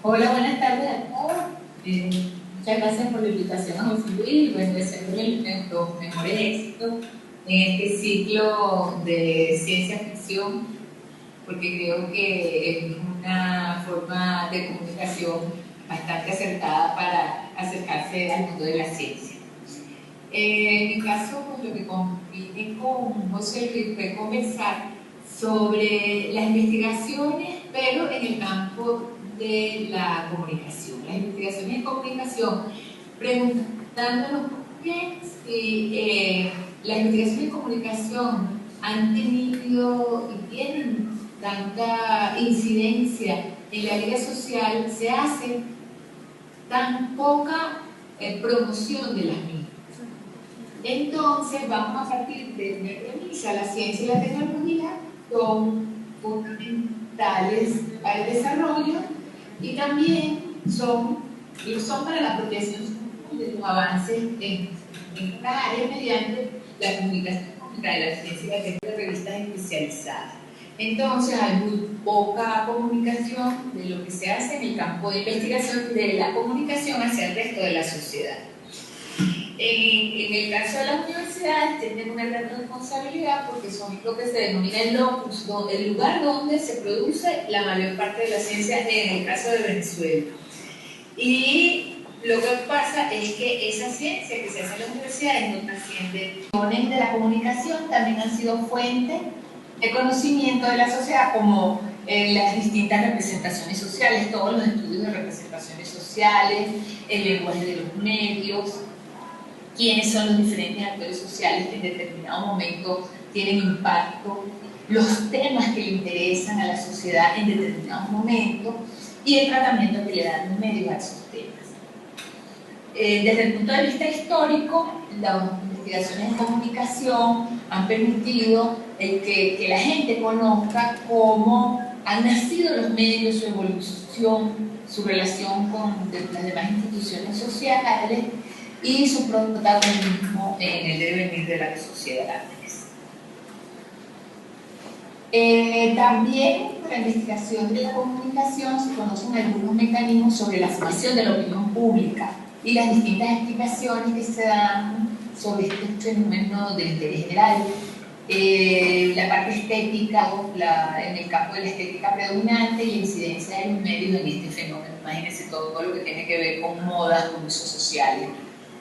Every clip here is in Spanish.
Hola, buenas tardes a todos. Muchas gracias por la invitación a José Luis. Bueno, desearle nuestros mejores éxitos en este ciclo de ciencia ficción, porque creo que es una forma de comunicación bastante acertada para acercarse al mundo de la ciencia. En mi caso, lo que compite con José Luis fue conversar sobre las investigaciones, pero en el campo de la comunicación. Las investigaciones en comunicación, preguntándonos por qué si las investigaciones en comunicación han tenido y tienen tanta incidencia en la vida social, se hace tan poca promoción de las mismas. Entonces vamos a partir de una premisa: la ciencia y la tecnología son fundamentales para el desarrollo y también son para la protección de los avances en esta área mediante la comunicación pública de la ciencia y la tecnología de revistas especializadas. Entonces hay muy poca comunicación de lo que se hace en el campo de investigación de la comunicación hacia el resto de la sociedad. En el caso de las universidades tienen una gran responsabilidad porque son lo que se denomina el locus, el lugar donde se produce la mayor parte de la ciencia en el caso de Venezuela. Y lo que pasa es que esa ciencia que se hace en las universidades no trasciende. De la comunicación también han sido fuente de conocimiento de la sociedad, como las distintas representaciones sociales, todos los estudios de representaciones sociales, el lenguaje de los medios, quiénes son los diferentes actores sociales que en determinado momento tienen impacto, los temas que le interesan a la sociedad en determinado momento y el tratamiento que le dan los medios a esos temas. Desde el punto de vista histórico, las investigaciones en comunicación han permitido que la gente conozca cómo han nacido los medios, su evolución, su relación con las demás instituciones sociales y su protagonismo en el devenir de las sociedades. También por la investigación de la comunicación se conocen algunos mecanismos sobre la formación de la opinión pública y las distintas explicaciones que se dan sobre este fenómeno de interés general. La parte estética, en el campo de la estética predominante y la incidencia de los medios en este fenómeno. Imagínense todo lo que tiene que ver con modas, con usos sociales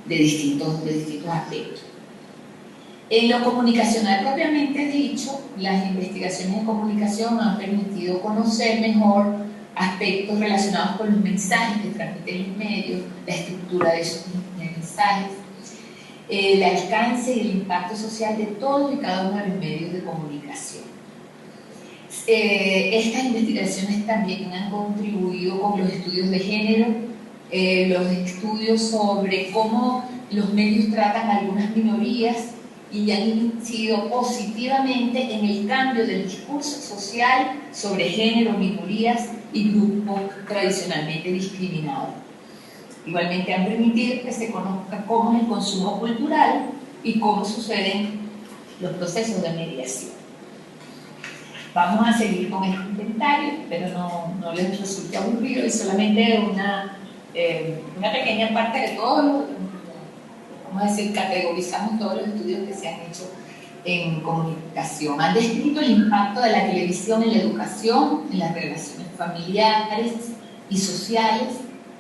de distintos aspectos. En lo comunicacional propiamente dicho, las investigaciones en comunicación han permitido conocer mejor aspectos relacionados con los mensajes que transmiten los medios, la estructura de esos mensajes, el alcance y el impacto social de todos y cada uno de los medios de comunicación. Estas investigaciones también han contribuido con los estudios de género, los estudios sobre cómo los medios tratan a algunas minorías y han incidido positivamente en el cambio del discurso social sobre género, minorías y grupos tradicionalmente discriminados. Igualmente han permitido que se conozca cómo es el consumo cultural y cómo suceden los procesos de mediación. Vamos a seguir con este inventario, pero no les resulte aburrido, es solamente una pequeña parte de todo. Vamos a decir, categorizamos todos los estudios que se han hecho en comunicación. Han descrito el impacto de la televisión en la educación, en las relaciones familiares y sociales,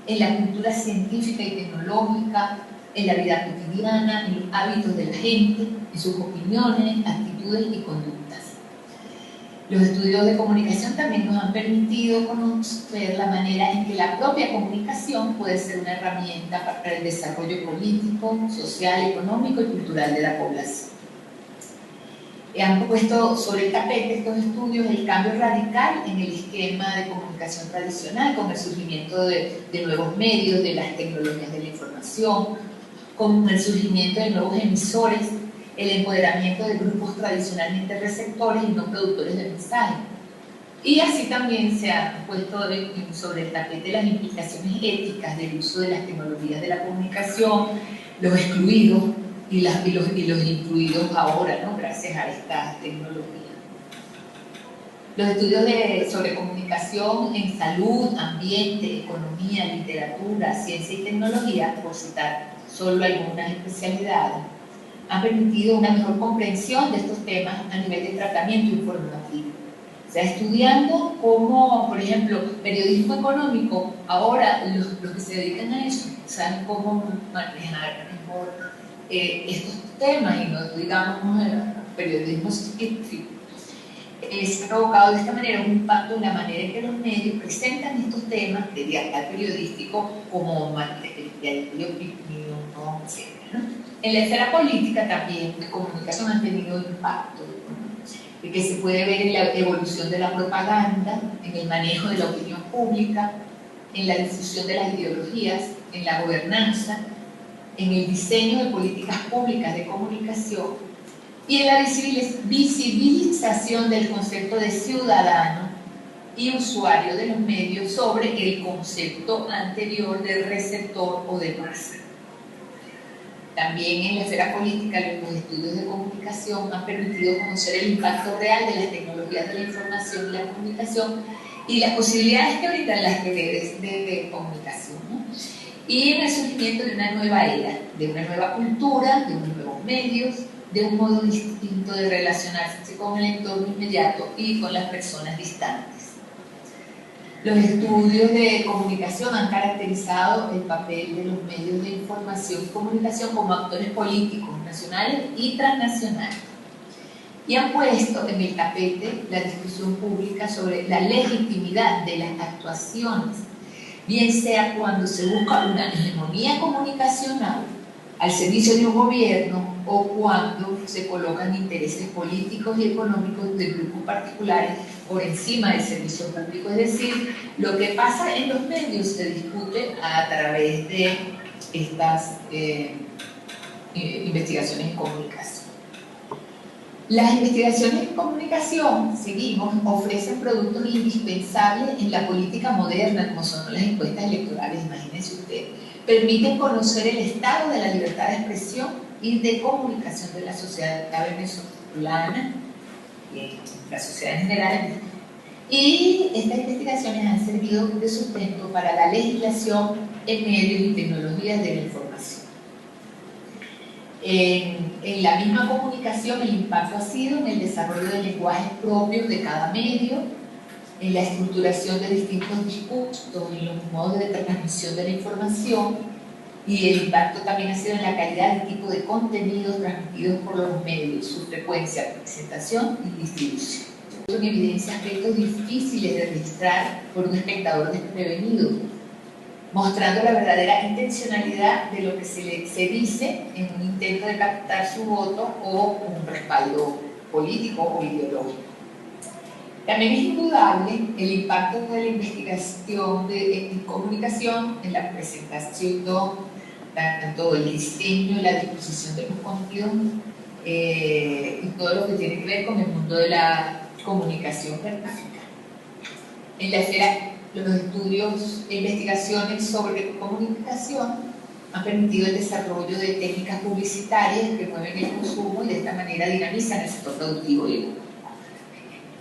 en la cultura científica y tecnológica, en la vida cotidiana, en los hábitos de la gente, en sus opiniones, actitudes y conductas. Los estudios de comunicación también nos han permitido conocer la manera en que la propia comunicación puede ser una herramienta para el desarrollo político, social, económico y cultural de la población. Han puesto sobre el tapete estos estudios el cambio radical en el esquema de comunicación tradicional con el surgimiento de nuevos medios, de las tecnologías de la información, con el surgimiento de nuevos emisores, el empoderamiento de grupos tradicionalmente receptores y no productores de mensajes. Y así también se han puesto sobre el tapete las implicaciones éticas del uso de las tecnologías de la comunicación, los excluidos y los incluidos ahora, ¿no? Gracias a esta tecnología. Los estudios sobre comunicación en salud, ambiente, economía, literatura, ciencia y tecnología, por citar solo algunas especialidades, han permitido una mejor comprensión de estos temas a nivel de tratamiento informativo. O sea, estudiando cómo, por ejemplo, periodismo económico, ahora los que se dedican a eso saben cómo manejar mejor estos temas y no digamos periodismo científico. Se ha provocado de esta manera un impacto en la manera en que los medios presentan estos temas de diario periodístico como material de opinión, etc. En la esfera política también la comunicación ha tenido impacto, que se puede ver en la evolución de la propaganda, en el manejo de la opinión pública, en la difusión de las ideologías, en la gobernanza, en el diseño de políticas públicas de comunicación y en la visibilización del concepto de ciudadano y usuario de los medios sobre el concepto anterior de receptor o de masa. También en la esfera política, los estudios de comunicación han permitido conocer el impacto real de las tecnologías de la información y la comunicación y las posibilidades que brindan las redes de comunicación, ¿no? Y en el surgimiento de una nueva era, de una nueva cultura, de unos nuevos medios, de un modo distinto de relacionarse con el entorno inmediato y con las personas distantes. Los estudios de comunicación han caracterizado el papel de los medios de información y comunicación como actores políticos nacionales y transnacionales y han puesto en el tapete la discusión pública sobre la legitimidad de las actuaciones, bien sea cuando se busca una hegemonía comunicacional al servicio de un gobierno o cuando se colocan intereses políticos y económicos de grupos particulares por encima del servicio público. Es decir, lo que pasa en los medios se discute a través de estas investigaciones en comunicación. Las investigaciones en comunicación, seguimos, ofrecen productos indispensables en la política moderna, como son las encuestas electorales, imagínense ustedes. Permiten conocer el estado de la libertad de expresión y de comunicación de la sociedad venezolana, la sociedad en general. Y estas investigaciones han servido de sustento para la legislación en medios y tecnologías de la información. En la misma comunicación, el impacto ha sido en el desarrollo de lenguajes propios de cada medio, en la estructuración de distintos discursos, en los modos de transmisión de la información, y el impacto también ha sido en la calidad del tipo de contenidos transmitidos por los medios, su frecuencia, presentación y distribución. Son evidencia aspectos difíciles de registrar por un espectador desprevenido, mostrando la verdadera intencionalidad de lo que se dice en un intento de captar su voto o un respaldo político o ideológico. También es indudable el impacto de la investigación en comunicación, en la presentación, tanto el diseño, la disposición de los contenidos y todo lo que tiene que ver con el mundo de la comunicación gráfica. En la esfera, los estudios e investigaciones sobre comunicación han permitido el desarrollo de técnicas publicitarias que mueven el consumo y de esta manera dinamizan el sector productivo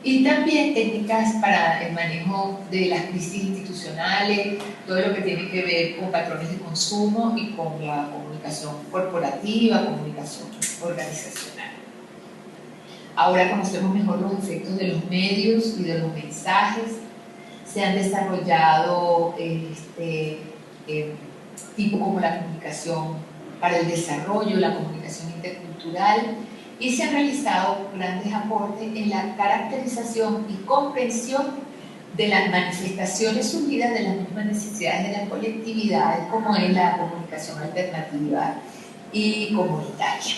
y también técnicas para el manejo de las crisis institucionales, todo lo que tiene que ver con patrones de consumo y con la comunicación corporativa, comunicación organizacional. Ahora conocemos mejor los efectos de los medios y de los mensajes. Se han desarrollado tipo como la comunicación para el desarrollo, la comunicación intercultural, y se han realizado grandes aportes en la caracterización y comprensión de las manifestaciones surgidas de las mismas necesidades de las colectividades, como es la comunicación alternativa y comunitaria.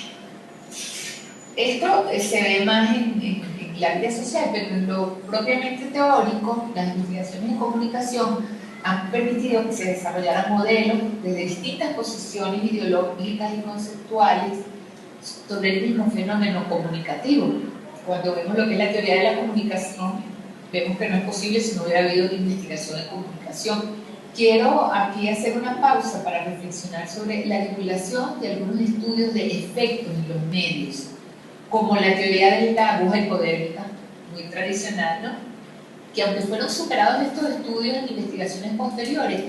Esto se ve más en la vida social, pero en lo propiamente teórico, las investigaciones en comunicación han permitido que se desarrollaran modelos desde distintas posiciones ideológicas y conceptuales sobre el mismo fenómeno comunicativo. Cuando vemos lo que es la teoría de la comunicación, vemos que no es posible si no hubiera habido investigación de comunicación. Quiero aquí hacer una pausa para reflexionar sobre la vinculación de algunos estudios de efectos en los medios, como la teoría de la aguja hipodérmica, muy tradicional, ¿no? que aunque fueron superados estos estudios en investigaciones posteriores,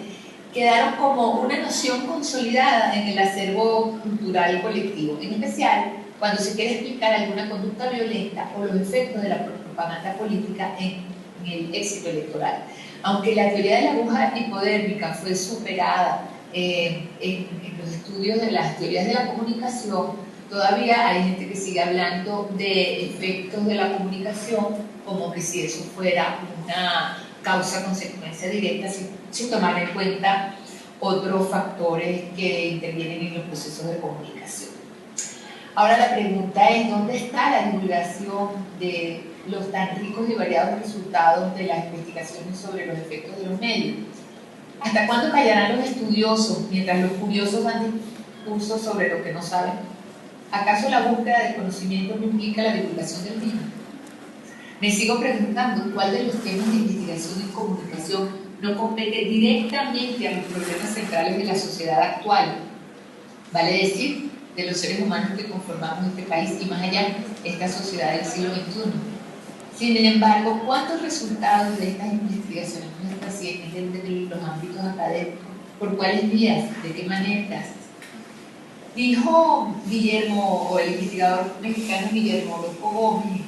quedaron como una noción consolidada en el acervo cultural colectivo, en especial cuando se quiere explicar alguna conducta violenta o los efectos de la propaganda política en el éxito electoral. Aunque la teoría de la aguja hipodérmica fue superada en los estudios de las teorías de la comunicación, todavía hay gente que sigue hablando de efectos de la comunicación como que si eso fuera una causa-consecuencia directa sin tomar en cuenta otros factores que intervienen en los procesos de comunicación. Ahora la pregunta es, ¿dónde está la divulgación de los tan ricos y variados resultados de las investigaciones sobre los efectos de los medios? ¿Hasta cuándo callarán los estudiosos mientras los curiosos dan discursos sobre lo que no saben? ¿Acaso la búsqueda del conocimiento no implica la divulgación del mismo? Me sigo preguntando cuál de los temas de investigación en comunicación no compete directamente a los problemas centrales de la sociedad actual, vale decir, de los seres humanos que conformamos este país y más allá, esta sociedad del siglo XXI. Sin embargo, ¿cuántos resultados de estas investigaciones nos trascienden desde los ámbitos académicos? ¿Por cuáles vías? ¿De qué maneras? Dijo Guillermo, o el investigador mexicano Guillermo Orozco Gómez,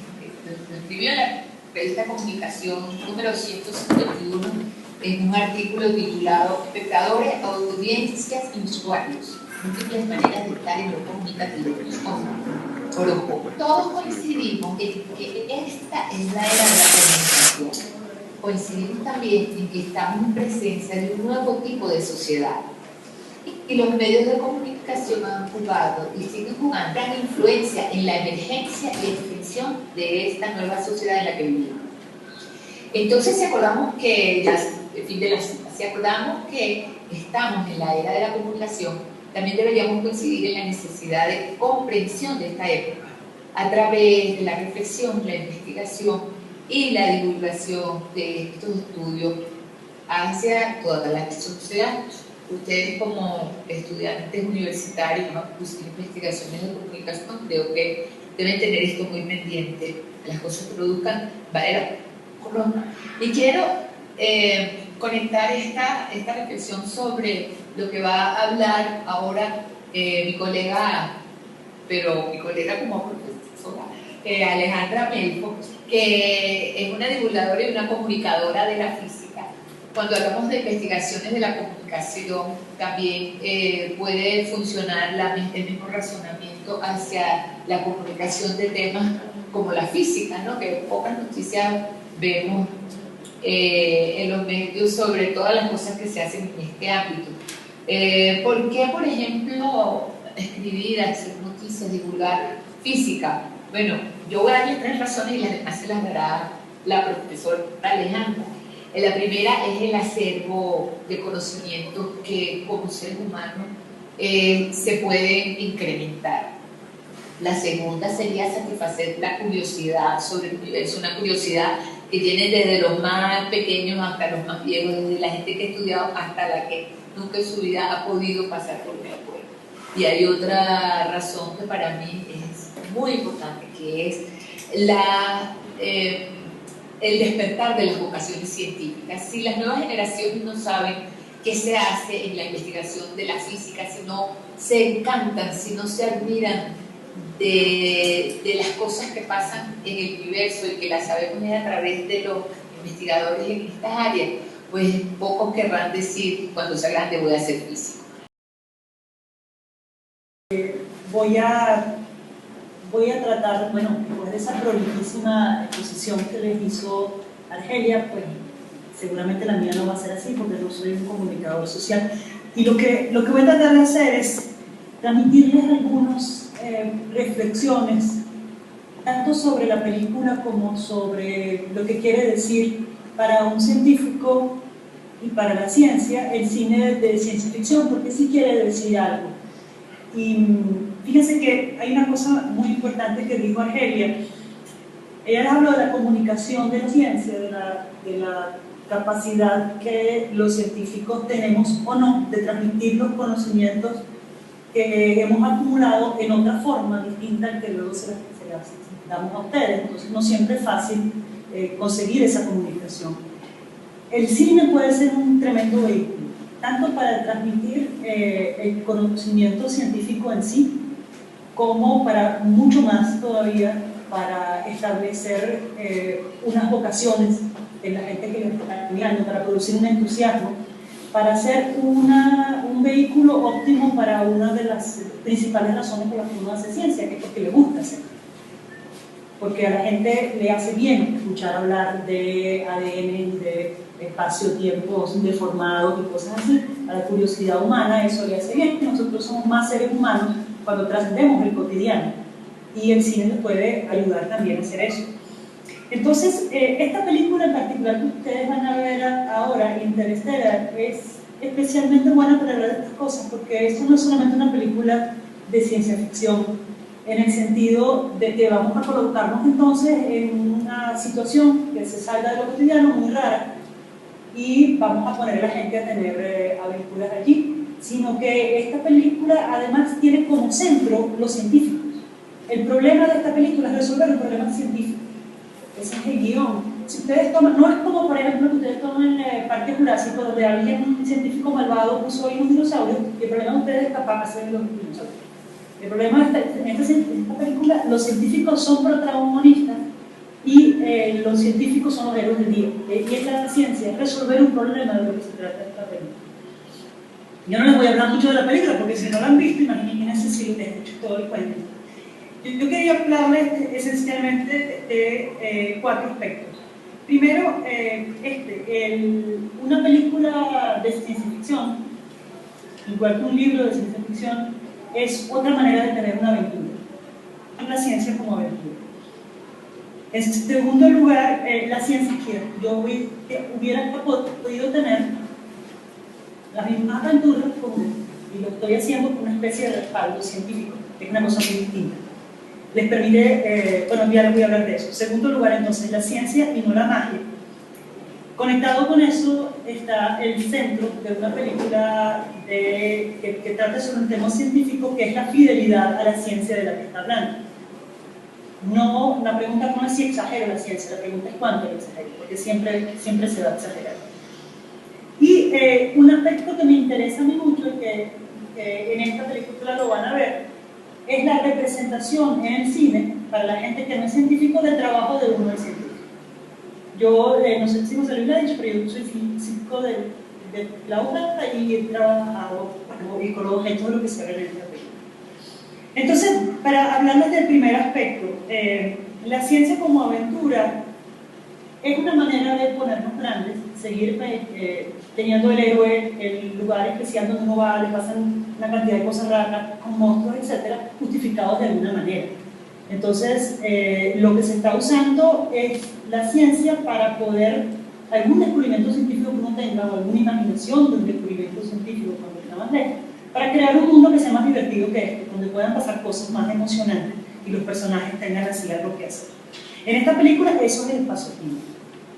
lo escribió en la revista Comunicación número 151, en un artículo titulado Espectadores, audiencias y usuarios, múltiples maneras de estar en lo comunicativo. Orozco, todos coincidimos en que esta es la era de la comunicación. Coincidimos también en que estamos en presencia de un nuevo tipo de sociedad. Y los medios de comunicación han jugado y siguen jugando gran influencia en la emergencia y extensión de esta nueva sociedad en la que vivimos. Entonces, si acordamos que, ya, fin de la cita, si acordamos que estamos en la era de la comunicación, también deberíamos coincidir en la necesidad de comprensión de esta época a través de la reflexión, la investigación y la divulgación de estos estudios hacia toda la sociedad. Ustedes como estudiantes universitarios en investigaciones de comunicación, creo que deben tener esto muy pendiente, las cosas que produzcan valera. Y quiero conectar esta reflexión sobre lo que va a hablar ahora mi colega como profesora, Alejandra Melfo, que es una divulgadora y una comunicadora de la física. Cuando hablamos de investigaciones de la comunicación, también puede funcionar el mismo razonamiento hacia la comunicación de temas como la física, ¿no? Que pocas noticias vemos en los medios sobre todas las cosas que se hacen en este ámbito. ¿Por qué, por ejemplo, escribir, hacer noticias, divulgar física? Bueno, yo voy a darle 3 razones y las demás se las dará la profesora Alejandra. La primera es el acervo de conocimientos que como seres humanos se pueden incrementar. La segunda sería satisfacer la curiosidad sobre el universo, una curiosidad que tiene desde los más pequeños hasta los más viejos, desde la gente que ha estudiado hasta la que nunca en su vida ha podido pasar por una escuela. Y hay otra razón que para mí es muy importante, que es el despertar de las vocaciones científicas. Si las nuevas generaciones no saben qué se hace en la investigación de la física, si no se encantan, si no se admiran de las cosas que pasan en el universo y que las sabemos a través de los investigadores en estas áreas, pues pocos querrán decir, cuando sea grande voy a ser físico. Voy a tratar, bueno, después de esa prolijísima exposición que les hizo Argelia, pues seguramente la mía no va a ser así porque no soy un comunicador social. Y lo que voy a tratar de hacer es transmitirles algunas reflexiones, tanto sobre la película como sobre lo que quiere decir para un científico y para la ciencia el cine de ciencia ficción, porque sí quiere decir algo. Y fíjense que hay una cosa muy importante que dijo Argelia. Ella les habló de la comunicación de la ciencia, de la capacidad que los científicos tenemos o no de transmitir los conocimientos que hemos acumulado en otra forma distinta al que luego se las damos a ustedes. Entonces no siempre es fácil conseguir esa comunicación. El cine puede ser un tremendo vehículo, tanto para transmitir el conocimiento científico en sí, como para mucho más todavía para establecer unas vocaciones en la gente que lo está mirando, para producir un entusiasmo, para ser un vehículo óptimo para una de las principales razones por las que uno hace ciencia, que es porque le gusta hacer. Porque a la gente le hace bien escuchar hablar de ADN, de espacio-tiempos deformados y cosas así. A la curiosidad humana eso le hace bien. Nosotros somos más seres humanos cuando trascendemos el cotidiano, y el cine nos puede ayudar también a hacer eso. Entonces, esta película en particular que ustedes van a ver ahora, Interstellar, es especialmente buena para hablar de estas cosas, porque esto no es solamente una película de ciencia ficción, en el sentido de que vamos a colocarnos entonces en una situación que se salga de lo cotidiano, muy rara, y vamos a poner a la gente a tener aventuras allí, sino que esta película además tiene como centro los científicos. El problema de esta película es resolver un problema científico. Ese es el guión. Si ustedes toman, no es como por ejemplo que ustedes toman el Parque Jurásico, donde alguien, un científico malvado, puso ahí un dinosaurio, y el problema de ustedes es capaz de hacer los dinosaurios. El problema de esta película, los científicos son protagonistas y los científicos son los héroes del día. Y es la ciencia, es resolver un problema de lo que se trata esta película. Yo no les voy a hablar mucho de la película, porque si no la han visto, imagínense si les he hecho todo el cuento. Yo quería hablarles esencialmente de 4 aspectos. Primero, una película de ciencia ficción, igual que un libro de ciencia ficción, es otra manera de tener una aventura. La ciencia como aventura. En segundo lugar, la ciencia que yo hubiera podido tener las mismas aventuras, y lo estoy haciendo con una especie de respaldo científico, que es una cosa muy distinta. Les permite, bueno, ya les voy a hablar de eso. En segundo lugar, entonces, la ciencia y no la magia. Conectado con eso está el centro de una película que trata sobre un tema científico, que es la fidelidad a la ciencia de la que está hablando. No, la pregunta no es si exagero la ciencia, la pregunta es cuánto la exagero, porque siempre se va a exagerar. Y un aspecto que me interesa a mí mucho y que en esta película lo van a ver, es la representación en el cine, para la gente que no es científico, del trabajo de uno del científico. Yo, no sé si José Luis lo ha dicho, pero yo soy físico de la UNA y he trabajado con los objetos de lo que se ve en esta película. Entonces, para hablarles del primer aspecto, la ciencia como aventura es una manera de ponernos grandes, seguir teniendo el héroe, el lugar especial donde uno va, le pasan una cantidad de cosas raras, con monstruos, etcétera, justificados de alguna manera. Entonces, lo que se está usando es la ciencia para poder, algún descubrimiento científico que uno tenga, o alguna imaginación de un descubrimiento científico cuando está más lejos, para crear un mundo que sea más divertido que este, donde puedan pasar cosas más emocionantes y los personajes tengan así algo que hacer. En esta película eso es el espacio-tiempo.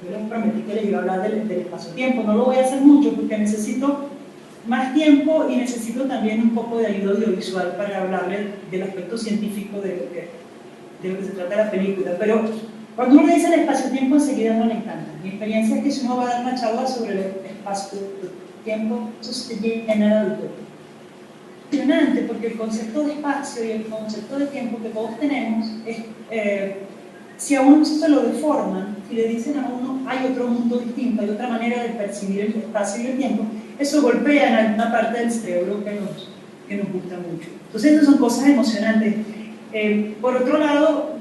Yo les prometí que les iba a hablar del espacio-tiempo, no lo voy a hacer mucho porque necesito más tiempo y necesito también un poco de ayuda audiovisual para hablarles del aspecto científico de lo que se trata de la película. Pero cuando uno le dice el espacio-tiempo, enseguida no le encanta. Mi experiencia es que si uno va a dar una charla sobre el espacio-tiempo, eso se llena de autor. Impresionante, porque el concepto de espacio y el concepto de tiempo que todos tenemos es, si a uno se lo deforman, si le dicen a uno hay otro mundo distinto, hay otra manera de percibir el espacio y el tiempo, eso golpea en alguna parte del cerebro que nos gusta mucho. Entonces esas son cosas emocionantes. Por otro lado,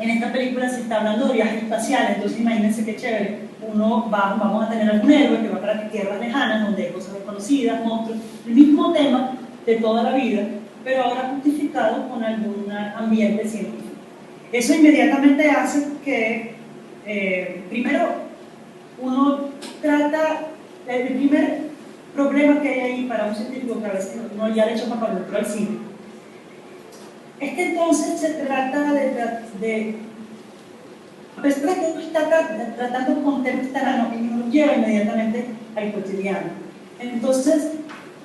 en esta película se está hablando de viajes espaciales, entonces imagínense qué chévere. Vamos a tener algún héroe que va para tierras lejanas donde hay cosas desconocidas, monstruos, el mismo tema de toda la vida, pero ahora justificado con algún ambiente científico. Eso inmediatamente hace que, primero, uno trata, el primer problema que hay ahí para un científico, que a veces uno ya le echa para cuando entró al cine, es que entonces se trata de a pesar de que uno está tratando con temas tan ajenos, uno lo lleva inmediatamente al cotidiano. Entonces,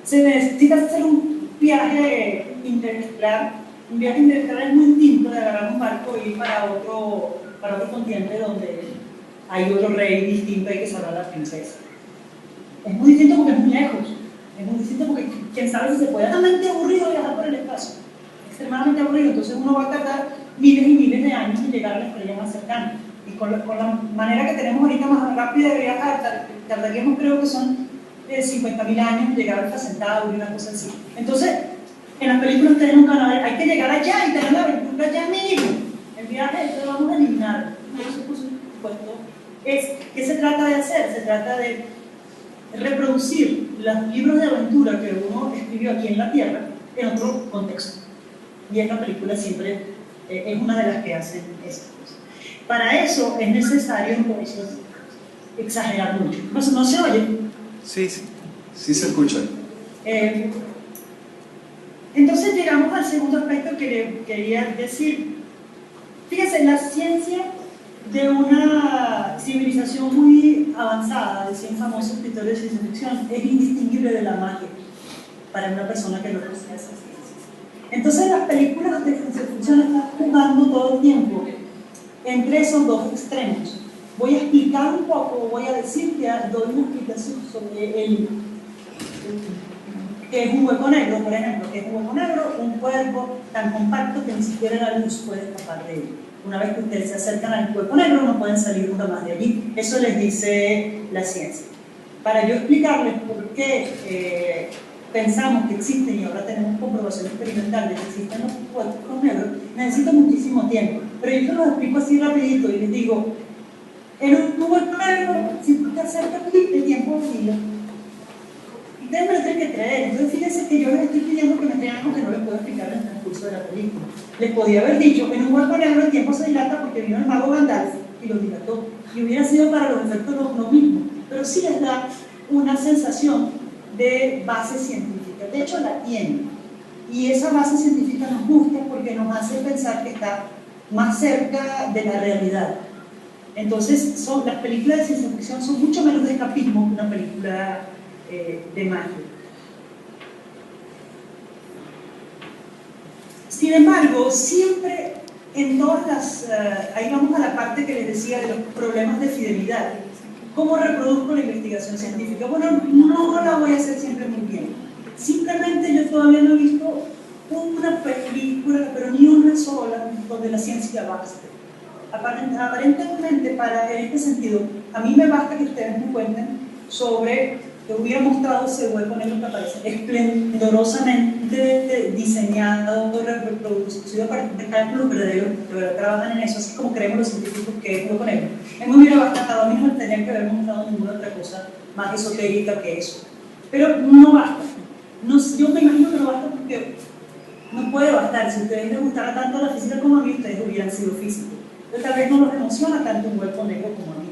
se necesita hacer un viaje interestelar. Un viaje interestelar es muy distinto de agarrar un barco y ir para otro continente donde hay otro rey distinto, hay que salvar a la princesa. Es muy distinto porque es muy lejos, es muy distinto porque quién sabe si se puede. Es totalmente aburrido viajar por el espacio, extremadamente aburrido, entonces uno va a tardar miles y miles de años en llegar a la estrella más cercana. Y con la manera que tenemos ahorita más rápida de viajar, tardaríamos, creo que son 50.000 años en llegar al Centauro y una cosa así. Entonces, en las películas ustedes nunca van a ver, hay que llegar allá y tener la aventura allá mismo. El viaje, entonces vamos a eliminar. Entonces, por supuesto, ¿qué se trata de hacer? Se trata de reproducir los libros de aventura que uno escribió aquí en la Tierra en otro contexto. Y esta película siempre es una de las que hacen esas cosas. Para eso es necesario entonces exagerar mucho. ¿No se oye? Sí, sí, sí se escucha. Entonces llegamos al segundo aspecto que quería decir. Fíjense, la ciencia de una civilización muy avanzada, decía un famoso escritor de ciencia ficción, es indistinguible de la magia para una persona que no conoce esa ciencia. Entonces las películas de ciencia ficción están jugando todo el tiempo entre esos dos extremos. Voy a explicar un poco, voy a decir que doy una explicación sobre que es un hueco negro, por ejemplo, que es un hueco negro, un cuerpo tan compacto que ni siquiera la luz puede escapar de él. Una vez que ustedes se acercan al hueco negro, no pueden salir nunca más de allí. Eso les dice la ciencia. Para yo explicarles por qué pensamos que existen, y ahora tenemos comprobación experimental de que existen los huecos negros, necesito muchísimo tiempo. Pero yo se los explico así rapidito y les digo, en un hueco negro, si tú te acercas, el tiempo oscila. Ustedes me lo tienen que creer. Entonces fíjense que yo les estoy pidiendo que me crean algo que no les puedo explicar en el transcurso de la película. Les podía haber dicho, en un hueco negro el tiempo se dilata porque vino el mago Gandalf y lo dilató. Y hubiera sido para los efectos lo mismo. Pero sí les da una sensación de base científica. De hecho la tienen. Y esa base científica nos gusta porque nos hace pensar que está más cerca de la realidad. Entonces las películas de ciencia ficción son mucho menos de escapismo que una película de magia. Sin embargo, siempre en todas las... ahí vamos a la parte que les decía de los problemas de fidelidad. ¿Cómo reproduzco la investigación científica? Bueno, no la voy a hacer siempre muy bien. Simplemente yo todavía no he visto una película, pero ni una sola, donde la ciencia baste. Aparentemente, en este sentido, a mí me basta que ustedes me cuenten sobre que hubiera mostrado ese hueco negro que aparece esplendorosamente diseñado, reproducido a partir de cálculos verdaderos, que verdad trabajan en eso, así como creemos los científicos que es hueco negro. A mí me hubiera bastado, a mí no tendrían que haber mostrado ninguna otra cosa más esotérica que eso. Pero no basta. Yo me imagino que no basta porque no puede bastar. Si a ustedes les gustara tanto la física como a mí, ustedes hubieran sido físicos. Entonces, tal vez no los emociona tanto un hueco negro como a mí.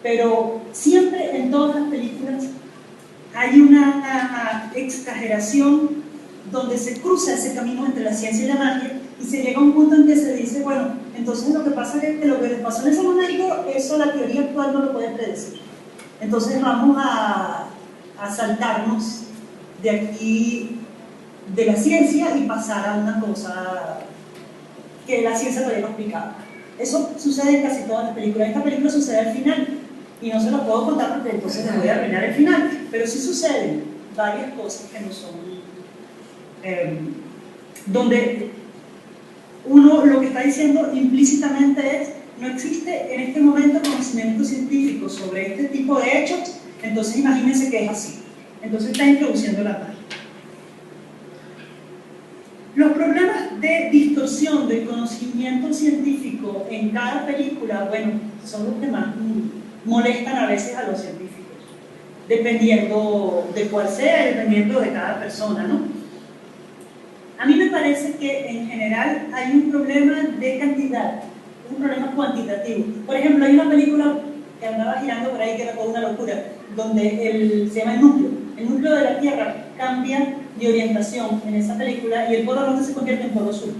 Pero siempre en todas las películas hay una exageración donde se cruza ese camino entre la ciencia y la magia y se llega a un punto en que se dice, bueno, entonces lo que pasa es que lo que les pasó en ese momento, eso la teoría actual no lo puede predecir. Entonces vamos a saltarnos de aquí, de la ciencia, y pasar a una cosa que la ciencia todavía no explicaba. Eso sucede en casi todas las películas. Esta película sucede al final. Y no se los puedo contar porque entonces les voy a arruinar el final, pero sí suceden varias cosas que no son donde uno lo que está diciendo implícitamente es no existe en este momento conocimiento científico sobre este tipo de hechos, entonces imagínense que es así. Entonces está introduciendo la magia. Los problemas de distorsión del conocimiento científico en cada película, bueno, son los que más molestan a veces a los científicos, dependiendo de cuál sea y dependiendo de cada persona, ¿no? A mí me parece que en general hay un problema de cantidad, un problema cuantitativo. Por ejemplo, hay una película que andaba girando por ahí que era toda una locura, donde se llama El núcleo de la Tierra cambia de orientación en esa película y el polo norte se convierte en polo sur.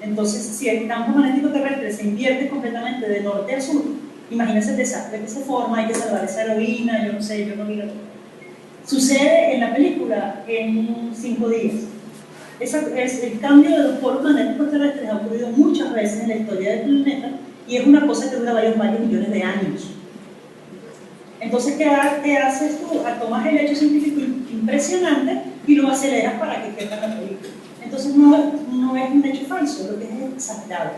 Entonces, si el campo magnético terrestre se invierte completamente de norte a sur, imagínense el desastre que se forma, hay que salvar esa heroína, yo no sé, yo no vi la... Sucede en la película en 5 días. El cambio de los polos magnéticos terrestres ha ocurrido muchas veces en la historia del planeta y es una cosa que dura varios millones de años. Entonces, ¿qué haces tú? Tomas el hecho científico impresionante y lo aceleras para que quede en la película. Entonces, no es un hecho falso, lo que es exagerado.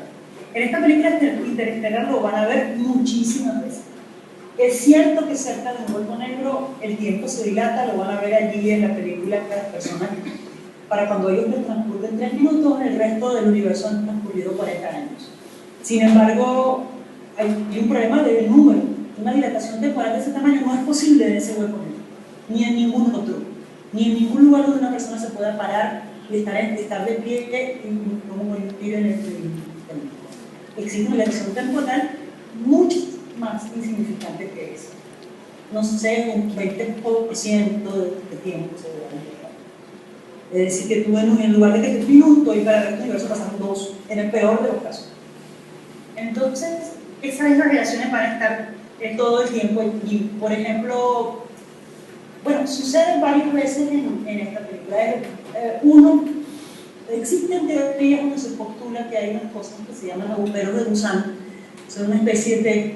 En esta película Interestelar lo van a ver muchísimas veces. Es cierto que cerca de un hueco negro el tiempo se dilata, lo van a ver allí en la película cada persona. Para cuando ellos les transcurren 3 minutos, el resto del universo han transcurrido 40 años. Sin embargo, hay un problema del número. Una dilatación temporal de ese tamaño no es posible en ese hueco negro, ni en ningún otro, ni en ningún lugar donde una persona se pueda parar y estar de pie y como morir en el existe una dilatación temporal mucho más insignificante que eso. No sé, un 20% de tiempo seguramente. Es decir, que tú en lugar de que te un minuto y para el resto del universo pasaron 2, en el peor de los casos. Entonces, esas relaciones van a estar todo el tiempo. Y, por ejemplo, bueno, sucede varias veces en esta película. Existen teorías donde se postula que hay unas cosas que se llaman agujeros de gusano. Son una especie de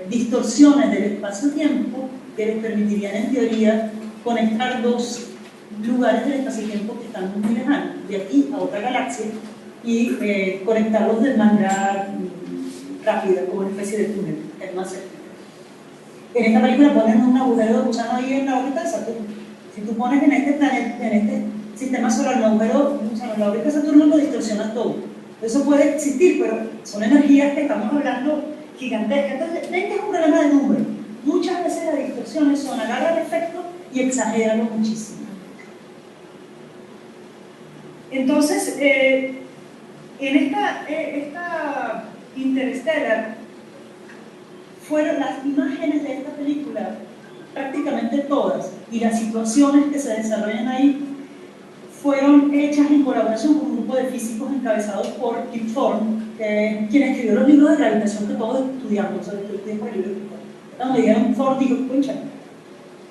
distorsiones del espacio-tiempo que les permitirían, en teoría, conectar dos lugares del espacio-tiempo que están muy lejanos, de aquí a otra galaxia, y conectarlos de manera rápida, como una especie de túnel, es más cerca. En esta película ponen un agujero de gusano ahí en la órbita de Saturno. Si tú pones en este planeta, en este sistema solar, un agujero de gusano en la órbita de Saturno, lo distorsiona todo. Eso puede existir, pero son energías que estamos hablando gigantescas. Entonces, ven que es un problema de número. Muchas veces las distorsiones son agarran el efecto y exageranlo muchísimo. Entonces, en esta Interstellar, fueron las imágenes de esta película, prácticamente todas, y las situaciones que se desarrollan ahí, fueron hechas en colaboración con un grupo de físicos encabezados por Kip Thorne, quien escribió los libros de gravitación que todos estudiamos, o sea, que estudiamos por el libro de Kip Thorne. Cuando leyeron Thorne, dijo, escucha,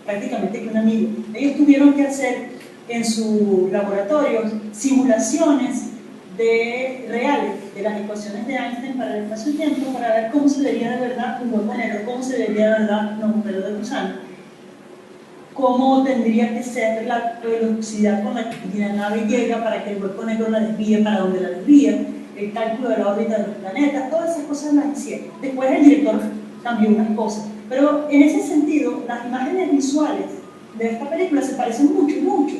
prácticamente que un amigo. Ellos tuvieron que hacer en su laboratorio simulaciones reales de las ecuaciones de Einstein para el espacio-tiempo para ver cómo se vería de verdad un hueco negro, cómo se vería de verdad un agujero de gusano, cómo tendría que ser la velocidad con la que la nave llega para que el hueco negro la desvíe para donde la desvía, el cálculo de la órbita de los planetas, todas esas cosas las hicieron. Después el director cambió unas cosas, pero en ese sentido las imágenes visuales de esta película se parecen mucho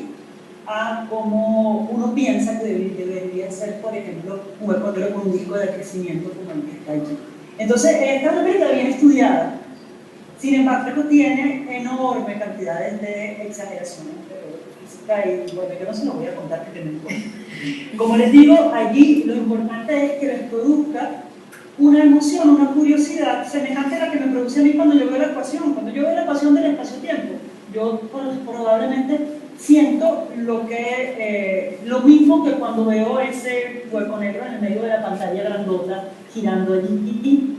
a cómo uno piensa que debería ser, por ejemplo, un hueco negro con un disco de crecimiento como el que está allí. Entonces, esta es una película bien estudiada, sin embargo, tiene enormes cantidades de exageraciones de física y, bueno, yo no se lo voy a contar porque no importa. Como les digo, allí lo importante es que les produzca una emoción, una curiosidad semejante a la que me produce a mí cuando yo veo la ecuación. Cuando yo veo la ecuación del espacio-tiempo, yo probablemente siento lo mismo que cuando veo ese hueco negro en el medio de la pantalla grandota girando allí.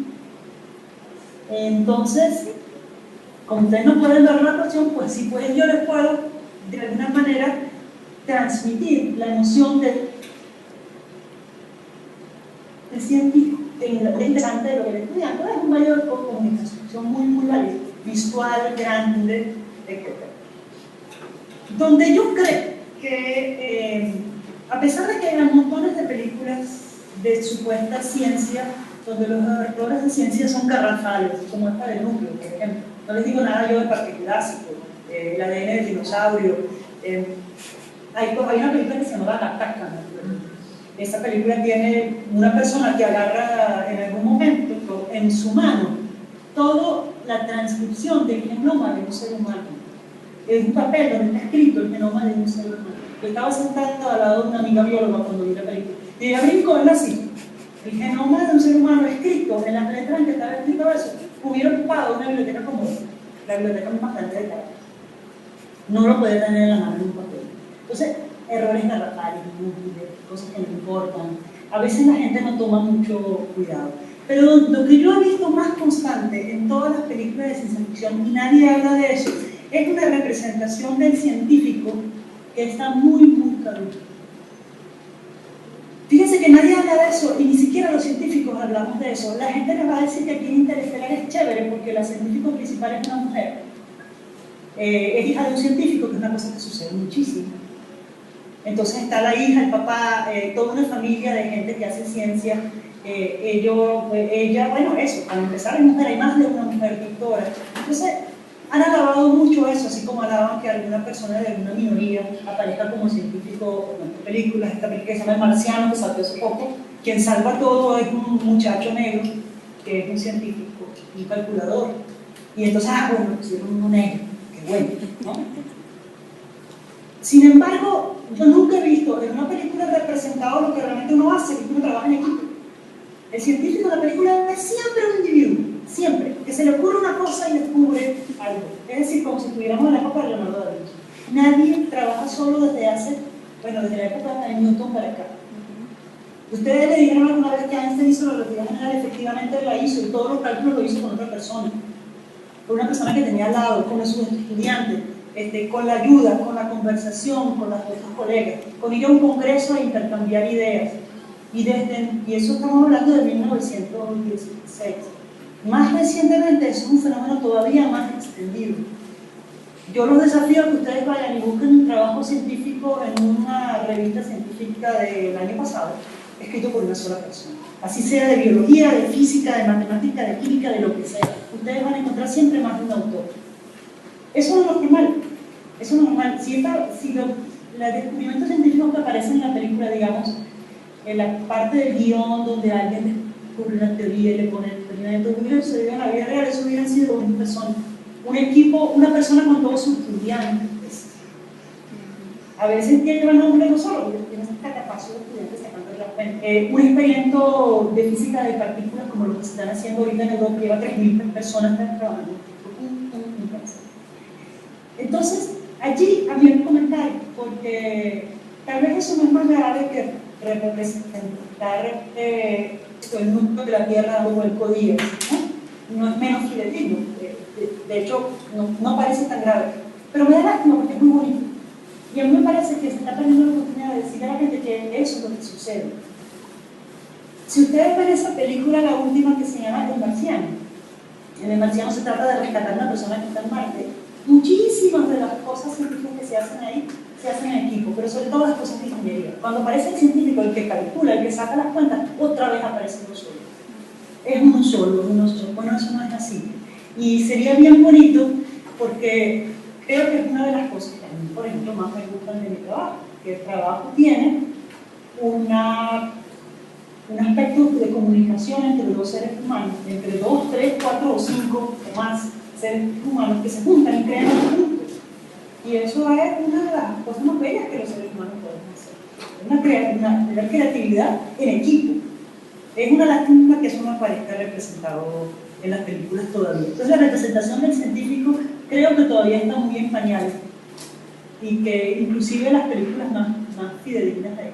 Entonces, como ustedes no pueden ver la ecuación, pues sí, pues yo les puedo de alguna manera transmitir la emoción del científico, lo interesante de lo que le estudiando es un medio de comunicación muy válida, visual, grande, etc. Donde yo creo que, a pesar de que hay montones de películas de supuesta ciencia, donde los errores de ciencia son garrafales, como esta del núcleo, por ejemplo, no les digo nada yo de particulásico, el ADN del dinosaurio, hay una película que se llama Gattaca, esa película tiene una persona que agarra en algún momento en su mano toda la transcripción del genoma de un ser humano. Es un papel donde está escrito el genoma de un ser humano. Yo estaba sentada al lado de una amiga bióloga cuando vi la película. Y ella brincó en así. El genoma de un ser humano escrito en las letras en que estaba escrito eso, hubiera ocupado una biblioteca como la biblioteca más grande de Caracas. No lo puede tener en la mano en un papel. Entonces, errores garrafales, cosas que no importan. A veces la gente no toma mucho cuidado. Pero lo que yo he visto más constante en todas las películas de ciencia ficción, y nadie habla de eso, es una representación del científico que está muy caduca. Fíjense que nadie habla habla de eso, y ni siquiera los científicos hablamos de eso. La gente les va a decir que aquí en Interestelar es chévere porque la científica principal es una mujer. Es hija de un científico, que es una cosa que sucede muchísimo. Entonces está la hija, el papá, toda una familia de gente que hace ciencia. Ella, bueno, eso, para empezar es mujer, hay más de una mujer doctora. Entonces, han alabado mucho eso, así como alaban que alguna persona de alguna minoría aparezca como científico en estas películas. Esta película que se llama El Marciano, que salió hace poco, quien salva todo es un muchacho negro, que es un científico, un calculador. Y entonces, bueno, pusieron uno negro, qué bueno, ¿no? Sin embargo, yo nunca he visto en una película representado lo que realmente uno hace, que uno trabaja en equipo. El científico de la película es siempre un individuo, siempre, que se le ocurre una cosa y descubre algo. Es decir, como si estuviéramos en la época de Leonardo da Vinci. Nadie trabaja solo desde la época de Newton para acá. Ustedes le dijeron alguna vez que Einstein hizo la relatividad general, efectivamente la hizo, y todos los cálculos lo hizo con otra persona. Con una persona que tenía al lado, con sus estudiantes, con la ayuda, con la conversación, con los otros colegas, con ir a un congreso e intercambiar ideas. Y eso estamos hablando de 1916. Más recientemente eso es un fenómeno todavía más extendido. Yo los desafío a que ustedes vayan y busquen un trabajo científico en una revista científica del año pasado, escrito por una sola persona. Así sea de biología, de física, de matemática, de química, de lo que sea. Ustedes van a encontrar siempre más de un autor. Eso no es normal. Eso no es normal. Si los descubrimientos científicos que aparecen en la película, digamos, en la parte del guión donde alguien descubre una teoría y le pone el experimento, que hubiera sucedido en la vida real, eso hubieran sido una persona, un equipo, una persona con todos sus estudiantes. A veces lleva el nombre no solo, tiene esta capacidad de estudiantes sacando la cuenta. Un experimento de física de partículas como lo que se están haciendo ahorita en Europa, lleva 3.000 personas trabajando. Entonces, allí había un comentario, porque tal vez eso no es más grave que representar el núcleo de la Tierra o el código, ¿no? Es menos fidedigno, de hecho no parece tan grave, pero me da lástima porque es muy bonito. Y a mí me parece que se está perdiendo la oportunidad de decir a la gente que eso es lo que sucede. Si ustedes ven esa película, la última que se llama El Marciano, en El Marciano se trata de rescatar a una persona que está en Marte. Muchísimas de las cosas científicas que se hacen ahí se hacen en equipo, pero sobre todo las cosas de ingeniería. Cuando aparece el científico, el que calcula, el que saca las cuentas, otra vez aparece uno solo. Es uno solo. Bueno, eso no es así. Y sería bien bonito porque creo que es una de las cosas que a mí, por ejemplo, más me gustan de mi trabajo, que el trabajo tiene un aspecto de comunicación entre dos seres humanos, entre 2, 3, 4 o 5 o más seres humanos que se juntan y crean algo juntos. Y eso es una de las cosas más bellas que los seres humanos pueden hacer. Una creatividad en equipo. Es una lástima que eso no aparezca representado en las películas todavía. Entonces la representación del científico creo que todavía está muy en pañales y que inclusive las películas más fidedignas de